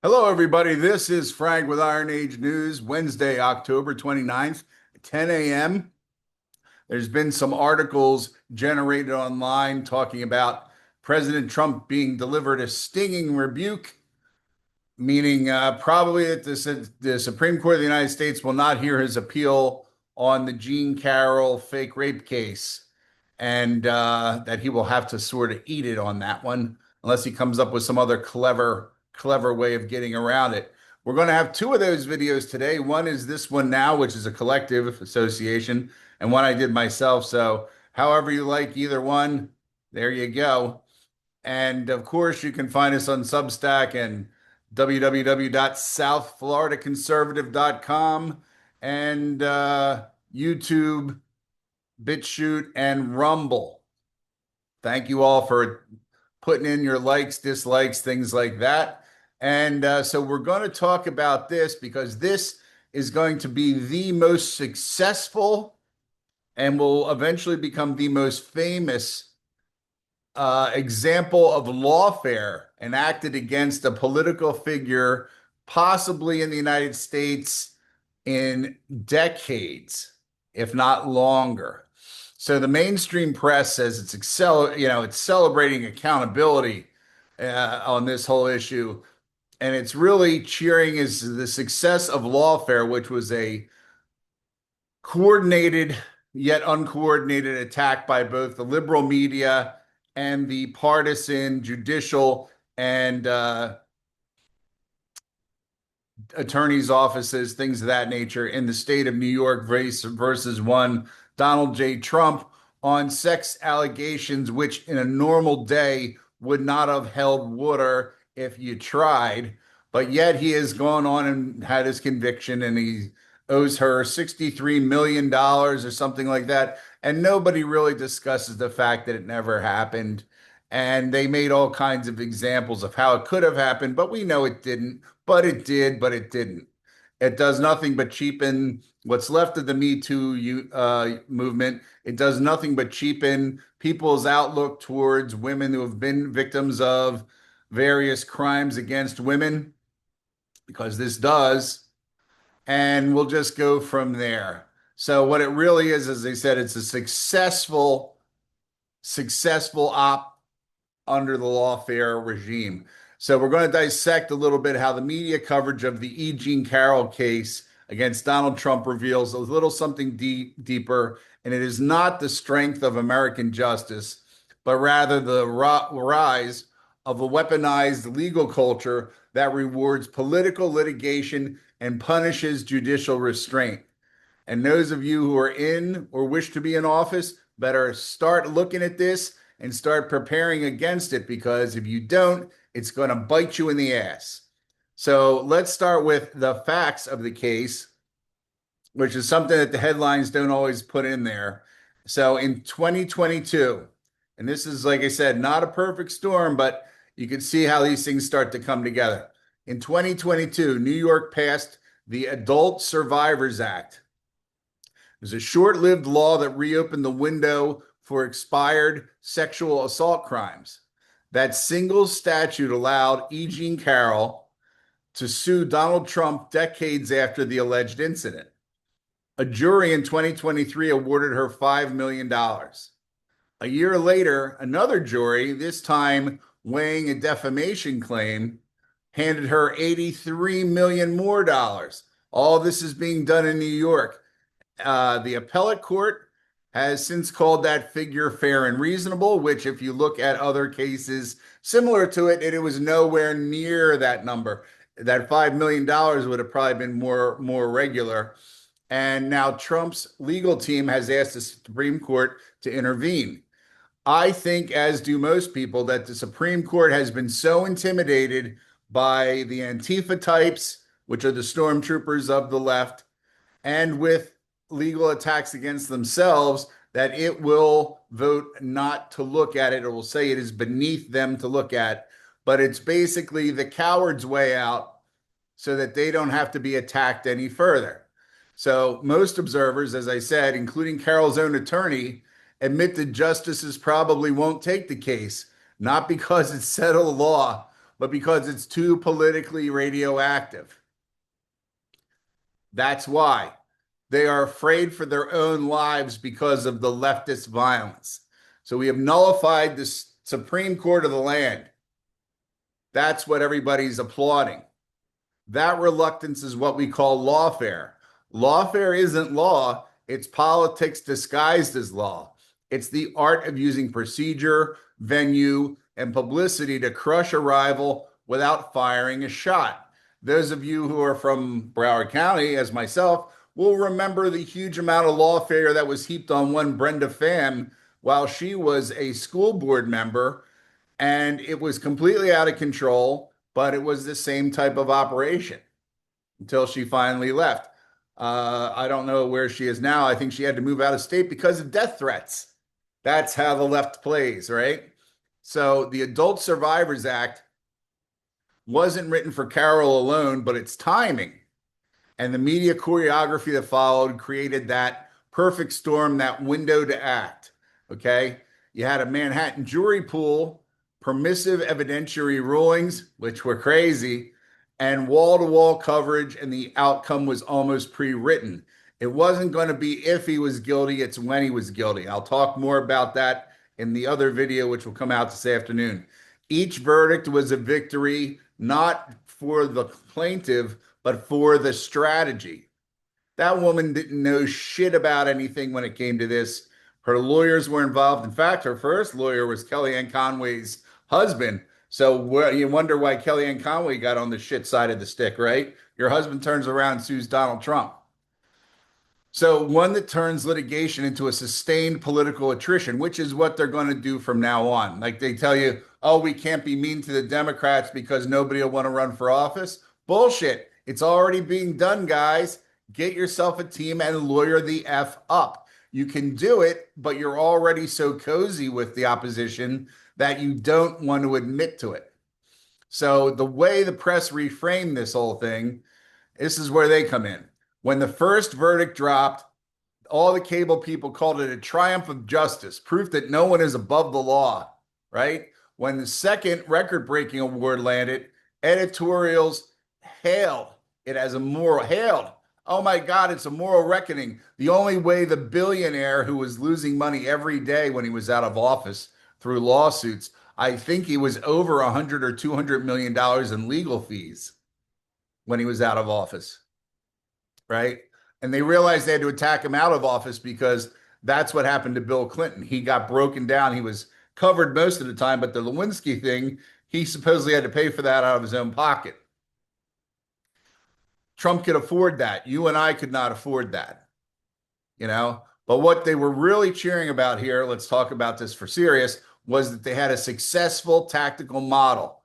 Hello, everybody. This is Frank with Iron Age News, Wednesday, October 29th, 10 a.m. There's been some articles generated online talking about President Trump being delivered a stinging rebuke, meaning probably that the Supreme Court of the United States will not hear his appeal on the Jean Carroll fake rape case, and that he will have to sort of eat it on that one, unless he comes up with some other clever way of getting around it. We're going to have two of those videos today. One is this one now, which is a collective association, and one I did myself. So, however you like either one, there you go. And of course, you can find us on Substack and www.southfloridaconservative.com and YouTube, BitChute, and Rumble. Thank you all for putting in your likes, dislikes, things like that. And so we're going to talk about this because this is going to be the most successful and will eventually become the most famous example of lawfare enacted against a political figure, possibly in the United States in decades, if not longer. So the mainstream press says it's celebrating accountability on this whole issue, and it's really cheering is the success of lawfare, which was a coordinated yet uncoordinated attack by both the liberal media and the partisan judicial and attorneys' offices, things of that nature in the state of New York versus one Donald J. Trump on sex allegations, which in a normal day would not have held water if you tried. But yet he has gone on and had his conviction, and he owes her $63 million or something like that. And nobody really discusses the fact that it never happened. And they made all kinds of examples of how it could have happened, but we know it didn't. But it did, but it didn't. It does nothing but cheapen what's left of the Me Too movement. It does nothing but cheapen people's outlook towards women who have been victims of various crimes against women, because this does. And we'll just go from there. So what it really is, as I said, it's a successful op under the lawfare regime. So we're going to dissect a little bit how the media coverage of the E. Jean Carroll case against Donald Trump reveals a little something deeper, and it is not the strength of American justice, but rather the rise of a weaponized legal culture that rewards political litigation and punishes judicial restraint. And those of you who are in or wish to be in office better start looking at this and start preparing against it, because if you don't, it's going to bite you in the ass. So let's start with the facts of the case, which is something that the headlines don't always put in there. So in 2022, and this is, like I said, not a perfect storm, but you can see how these things start to come together. In 2022, New York passed the Adult Survivors Act. It was a short-lived law that reopened the window for expired sexual assault crimes. That single statute allowed E. Jean Carroll to sue Donald Trump decades after the alleged incident. A jury in 2023 awarded her $5 million. A year later, another jury, this time weighing a defamation claim, handed her $83 million more dollars. All this is being done in New York. The appellate court has since called that figure fair and reasonable, which, if you look at other cases similar to it, it was nowhere near that number. That $5 million would have probably been more regular. And now Trump's legal team has asked the Supreme Court to intervene. I think, as do most people, that the Supreme Court has been so intimidated by the Antifa types, which are the stormtroopers of the left, and with legal attacks against themselves, that it will vote not to look at it, or will say it is beneath them to look at. But it's basically the coward's way out so that they don't have to be attacked any further. So most observers, as I said, including Carroll's own attorney, admit that justices probably won't take the case, not because it's settled law, but because it's too politically radioactive. That's why. They are afraid for their own lives because of the leftist violence. So we have nullified the Supreme Court of the land. That's what everybody's applauding. That reluctance is what we call lawfare. Lawfare isn't law, it's politics disguised as law. It's the art of using procedure, venue, and publicity to crush a rival without firing a shot. Those of you who are from Broward County, as myself, will remember the huge amount of lawfare that was heaped on one Brenda Pham while she was a school board member, and it was completely out of control, but it was the same type of operation until she finally left. I don't know where she is now. I think she had to move out of state because of death threats. That's how the left plays, right? So the Adult Survivors Act wasn't written for Carroll alone, but its timing and the media choreography that followed created that perfect storm, that window to act. Okay. You had a Manhattan jury pool, permissive evidentiary rulings, which were crazy, and wall-to-wall coverage, and the outcome was almost pre-written. It wasn't going to be if he was guilty, it's when he was guilty. I'll talk more about that in the other video, which will come out this afternoon. Each verdict was a victory, not for the plaintiff, but for the strategy. That woman didn't know shit about anything when it came to this. Her lawyers were involved. In fact, her first lawyer was Kellyanne Conway's husband. So you wonder why Kellyanne Conway got on the shit side of the stick, right? Your husband turns around and sues Donald Trump. So one that turns litigation into a sustained political attrition, which is what they're going to do from now on. Like they tell you, oh, we can't be mean to the Democrats because nobody will want to run for office. Bullshit. It's already being done, guys. Get yourself a team and lawyer the F up. You can do it, but you're already so cozy with the opposition that you don't want to admit to it. So the way the press reframed this whole thing, this is where they come in. When the first verdict dropped, all the cable people called it a triumph of justice, proof that no one is above the law, right? When the second record-breaking award landed, editorials hailed it as a moral, hailed. Oh my God, it's a moral reckoning. The only way the billionaire who was losing money every day when he was out of office through lawsuits, I think he was over $100 or $200 million in legal fees when he was out of office. Right? And they realized they had to attack him out of office because that's what happened to Bill Clinton. He got broken down. He was covered most of the time, but the Lewinsky thing, he supposedly had to pay for that out of his own pocket. Trump could afford that. You and I could not afford that, you know? But what they were really cheering about here, let's talk about this for serious, was that they had a successful tactical model.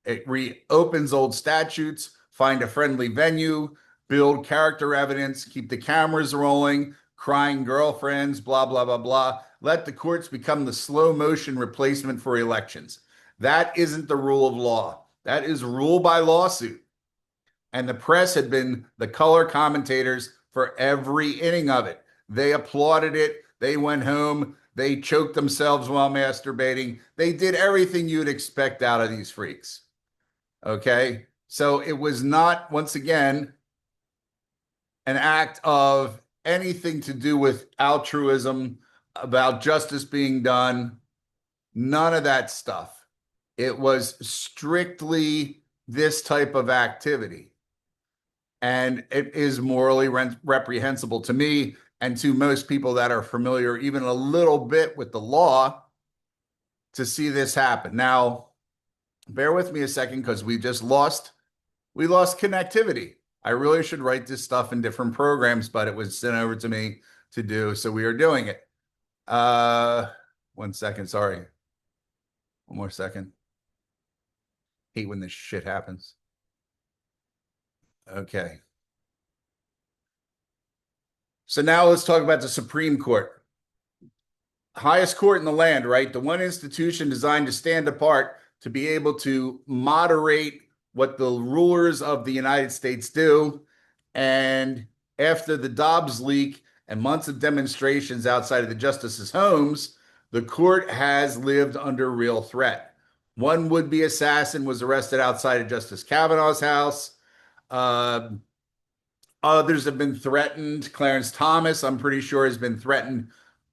It reopens old statutes, find a friendly venue, build character evidence, keep the cameras rolling, crying girlfriends, blah, blah, blah, blah. Let the courts become the slow motion replacement for elections. That isn't the rule of law. That is rule by lawsuit. And the press had been the color commentators for every inning of it. They applauded it. They went home. They choked themselves while masturbating. They did everything you'd expect out of these freaks. Okay? So it was not, once again, an act of anything to do with altruism, about justice being done, none of that stuff. It was strictly this type of activity. And it is morally reprehensible to me and to most people that are familiar even a little bit with the law to see this happen. Now, bear with me a second because we lost connectivity. I really should write this stuff in different programs, but it was sent over to me to do, so we are doing it. 1 second, sorry. One more second. Hate when this shit happens. Okay. So now let's talk about the Supreme Court. Highest court in the land, right? The one institution designed to stand apart to be able to moderate what the rulers of the United States do. And after the Dobbs leak and months of demonstrations outside of the justices' homes, the court has lived under real threat. One would-be assassin was arrested outside of Justice Kavanaugh's house. Uh, Others have been threatened. Clarence Thomas, I'm pretty sure, has been threatened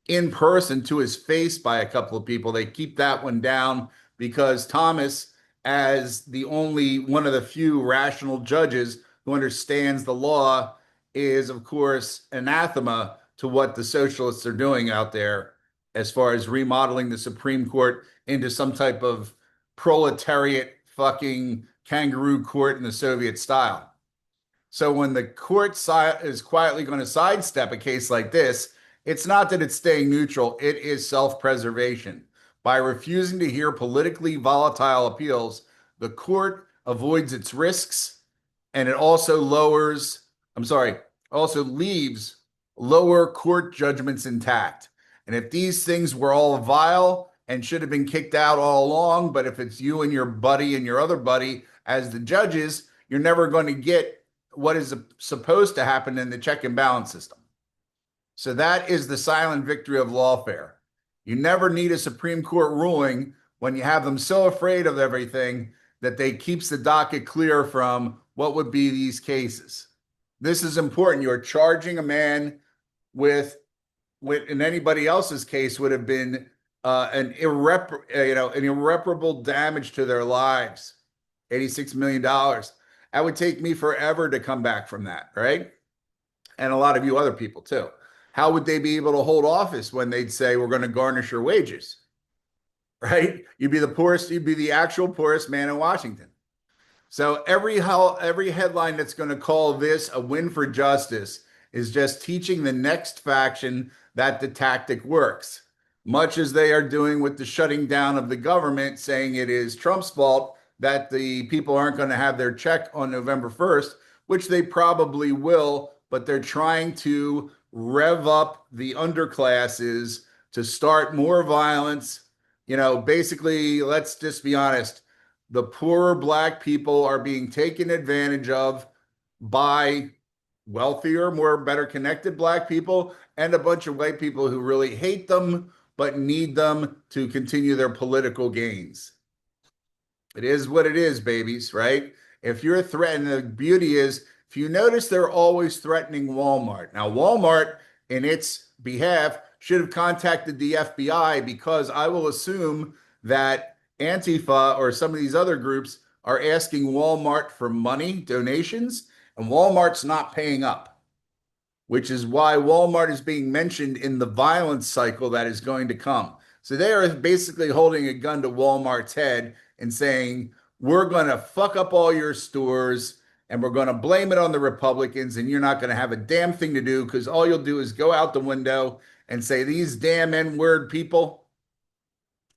in person to his face by a couple of people. They keep that one down because Thomas, as the only one of the few rational judges who understands the law, is, of course, anathema to what the socialists are doing out there as far as remodeling the Supreme Court into some type of proletariat fucking kangaroo court in the Soviet style. So when the court is quietly going to sidestep a case like this, it's not that it's staying neutral, it is self-preservation. By refusing to hear politically volatile appeals, the court avoids its risks and it also also leaves lower court judgments intact. And if these things were all vile and should have been kicked out all along, but if it's you and your buddy and your other buddy as the judges, you're never going to get what is supposed to happen in the check and balance system. So that is the silent victory of lawfare. You never need a Supreme Court ruling when you have them so afraid of everything that they keeps the docket clear from what would be these cases. This is important. You're charging a man with in anybody else's case would have been an irreparable damage to their lives. $86 million. That would take me forever to come back from that, right? And a lot of you other people too. How would they be able to hold office when they'd say, we're going to garnish your wages, right? You'd be the actual poorest man in Washington. So every headline that's going to call this a win for justice is just teaching the next faction that the tactic works, much as they are doing with the shutting down of the government, saying it is Trump's fault that the people aren't going to have their check on November 1st, which they probably will, but they're trying to rev up the underclasses to start more violence. Basically, let's just be honest. The poorer Black people are being taken advantage of by wealthier, better connected Black people and a bunch of white people who really hate them but need them to continue their political gains. It is what it is, babies, right? If you're threatened, the beauty is, if you notice, they're always threatening Walmart. Now, Walmart, in its behalf, should have contacted the FBI because I will assume that Antifa or some of these other groups are asking Walmart for money, donations, and Walmart's not paying up, which is why Walmart is being mentioned in the violence cycle that is going to come. So they are basically holding a gun to Walmart's head and saying, we're going to fuck up all your stores and we're going to blame it on the Republicans and you're not going to have a damn thing to do because all you'll do is go out the window and say these damn N-word people,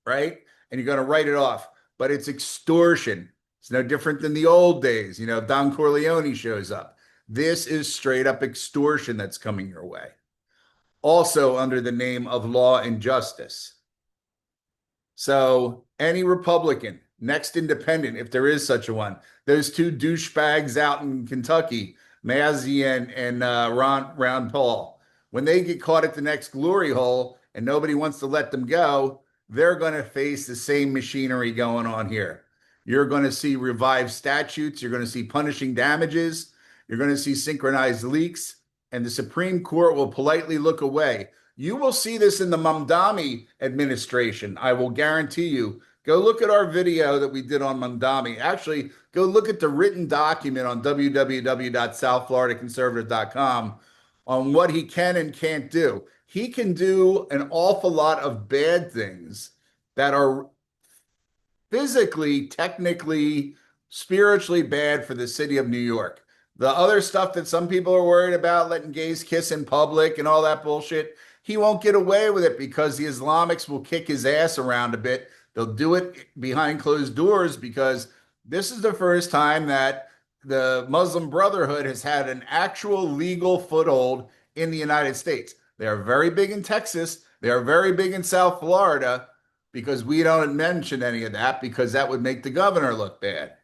right? And you're going to write it off. But it's extortion. It's no different than the old days. Don Corleone shows up. This is straight up extortion that's coming your way. Also under the name of law and justice. So any Republican, next independent, if there is such a one, those two douchebags out in Kentucky, Mazzei and Ron Paul, when they get caught at the next glory hole and nobody wants to let them go, they're going to face the same machinery going on here. You're going to see revived statutes. You're going to see punishing damages. You're going to see synchronized leaks, and the Supreme Court will politely look away. You will see this in the Mamdani administration. I will guarantee you. Go look at our video that we did on Mamdani. Actually, go look at the written document on www.southfloridaconservative.com on what he can and can't do. He can do an awful lot of bad things that are physically, technically, spiritually bad for the city of New York. The other stuff that some people are worried about, letting gays kiss in public and all that bullshit, he won't get away with it because the Islamics will kick his ass around a bit. They'll do it behind closed doors because this is the first time that the Muslim Brotherhood has had an actual legal foothold in the United States. They are very big in Texas. They are very big in South Florida because we don't mention any of that because that would make the governor look bad.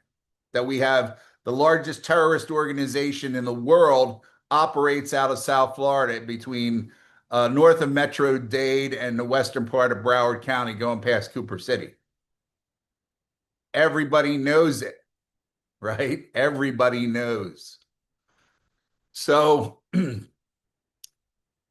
That we have the largest terrorist organization in the world operates out of South Florida between north of Metro Dade and the western part of Broward County going past Cooper City. everybody knows it, right? Everybody knows. So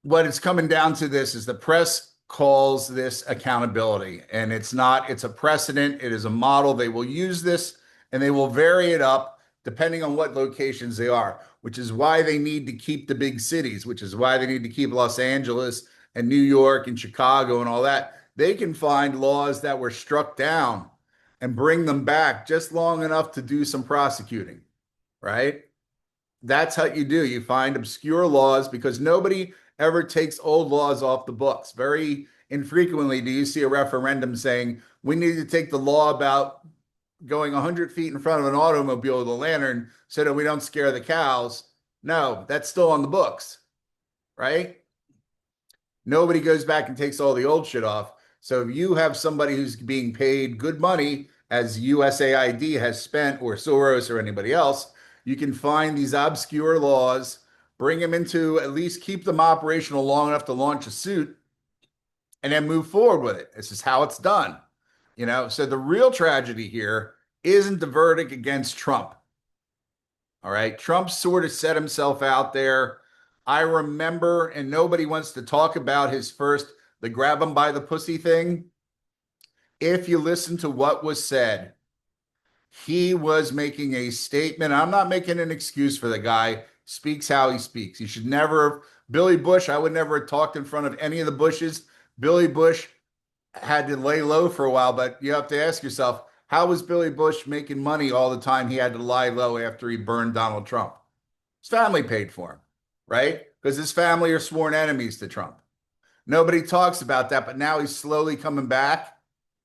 what it's coming down to this is the press calls this accountability, and it's not, it's a precedent. It is a model. They will use this and they will vary it up depending on what locations they are, which is why they need to keep the big cities, which is why they need to keep Los Angeles and New York and Chicago and all that. They can find laws that were struck down and bring them back just long enough to do some prosecuting, right? That's how you do. You find obscure laws because nobody ever takes old laws off the books. Very infrequently do you see a referendum saying we need to take the law about going 100 feet in front of an automobile with a lantern so that we don't scare the cows. No, that's still on the books, right? Nobody goes back and takes all the old shit off. So if you have somebody who's being paid good money, as USAID has spent, or Soros or anybody else, you can find these obscure laws, bring them into, at least keep them operational long enough to launch a suit, and then move forward with it. This is how it's done. So the real tragedy here isn't the verdict against Trump. All right. Trump sort of set himself out there. I remember, and nobody wants to talk about the grab him by the pussy thing. If you listen to what was said, he was making a statement. I'm not making an excuse for the guy. Speaks how he speaks. He should never, Billy Bush, I would never have talked in front of any of the Bushes. Billy Bush had to lay low for a while, but you have to ask yourself, how was Billy Bush making money all the time he had to lie low after he burned Donald Trump? His family paid for him, right? Because his family are sworn enemies to Trump. Nobody talks about that, but now he's slowly coming back,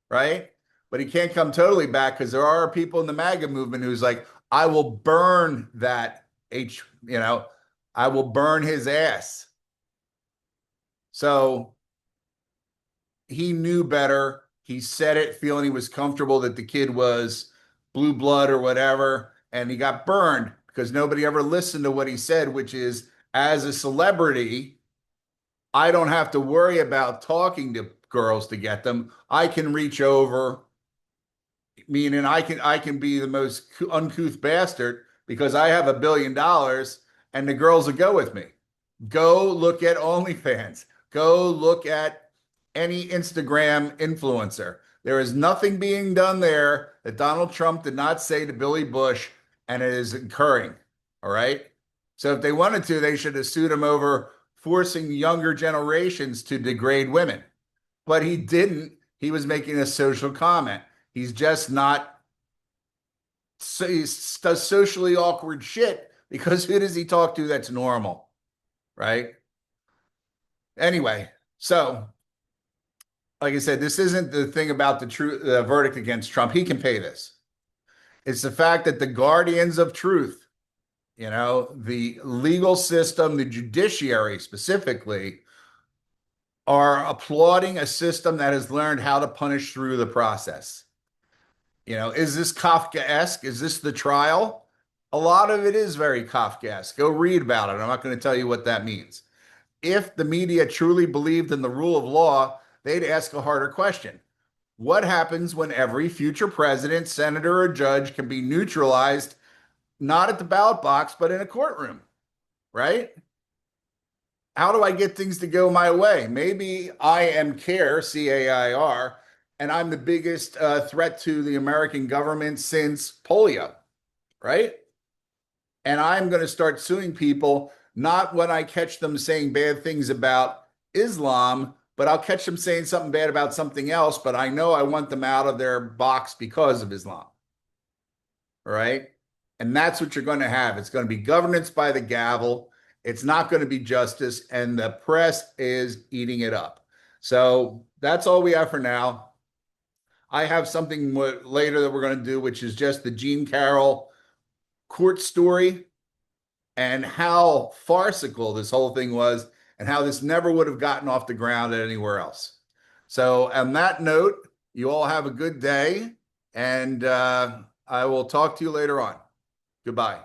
right? But he can't come totally back because there are people in the MAGA movement who's like, I will burn that I will burn his ass. So he knew better. He said it feeling he was comfortable that the kid was blue blood or whatever, and he got burned because nobody ever listened to what he said, which is, as a celebrity, I don't have to worry about talking to girls to get them. I can reach over, meaning I can be the most uncouth bastard because I have $1 billion and the girls will go with me. Go look at OnlyFans. Go look at any Instagram influencer. There is nothing being done there that Donald Trump did not say to Billy Bush, and it is occurring. All right. So if they wanted to, they should have sued him over forcing younger generations to degrade women. But he didn't. He was making a social comment. He's just not, so he does socially awkward shit because who does he talk to that's normal? Right. Anyway, so like I said, this isn't the thing about the verdict against Trump. He can pay this. It's the fact that the guardians of truth, the legal system, the judiciary specifically, are applauding a system that has learned how to punish through the process. Is this Kafkaesque? Is this the trial? A lot of it is very Kafkaesque. Go read about it. I'm not going to tell you what that means. If the media truly believed in the rule of law, they'd ask a harder question. What happens when every future president, senator, or judge can be neutralized, not at the ballot box, but in a courtroom, right? How do I get things to go my way? Maybe I am CAIR, C-A-I-R, and I'm the biggest threat to the American government since polio, right? And I'm going to start suing people, not when I catch them saying bad things about Islam, but I'll catch them saying something bad about something else, but I know I want them out of their box because of Islam, all right? And that's what you're going to have. It's going to be governance by the gavel. It's not going to be justice, and the press is eating it up. So that's all we have for now. I have something later that we're going to do, which is just the Jean Carroll court story and how farcical this whole thing was and how this never would have gotten off the ground anywhere else. So on that note, you all have a good day, and I will talk to you later on. Goodbye.